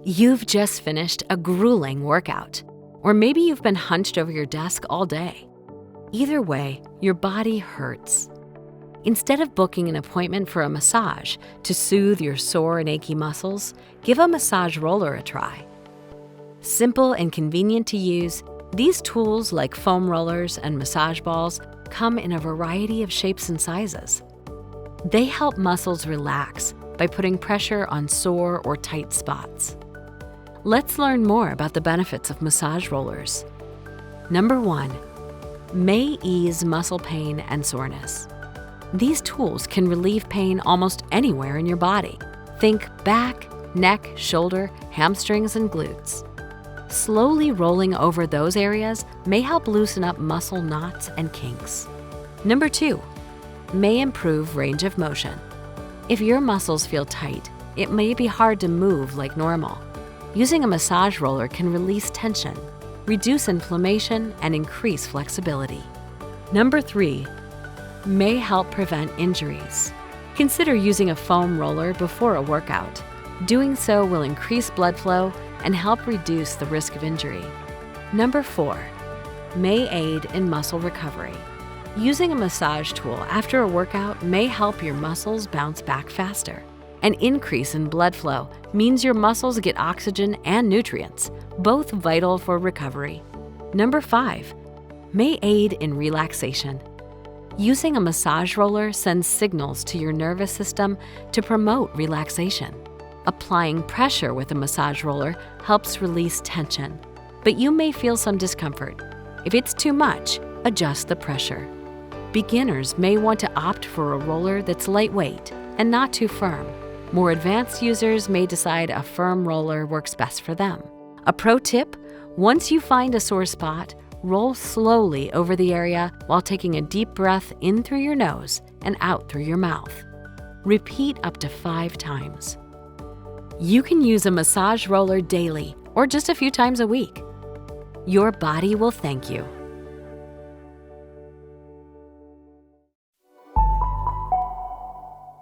You've just finished a grueling workout, or maybe you've been hunched over your desk all day. Either way, your body hurts. Instead of booking an appointment for a massage to soothe your sore and achy muscles, give a massage roller a try. Simple and convenient to use, these tools like foam rollers and massage balls come in a variety of shapes and sizes. They help muscles relax by putting pressure on sore or tight spots. Let's learn more about the benefits of massage rollers. Number 1, may ease muscle pain and soreness. These tools can relieve pain almost anywhere in your body. Think back, neck, shoulder, hamstrings, and glutes. Slowly rolling over those areas may help loosen up muscle knots and kinks. Number 2, may improve range of motion. If your muscles feel tight, it may be hard to move like normal. Using a massage roller can release tension, reduce inflammation, and increase flexibility. Number 3, may help prevent injuries. Consider using a foam roller before a workout. Doing so will increase blood flow and help reduce the risk of injury. Number 4, may aid in muscle recovery. Using a massage tool after a workout may help your muscles bounce back faster. An increase in blood flow means your muscles get oxygen and nutrients, both vital for recovery. Number 5, may aid in relaxation. Using a massage roller sends signals to your nervous system to promote relaxation. Applying pressure with a massage roller helps release tension, but you may feel some discomfort. If it's too much, adjust the pressure. Beginners may want to opt for a roller that's lightweight and not too firm. More advanced users may decide a firm roller works best for them. A pro tip: once you find a sore spot, roll slowly over the area while taking a deep breath in through your nose and out through your mouth. Repeat up to 5 times. You can use a massage roller daily or just a few times a week. Your body will thank you.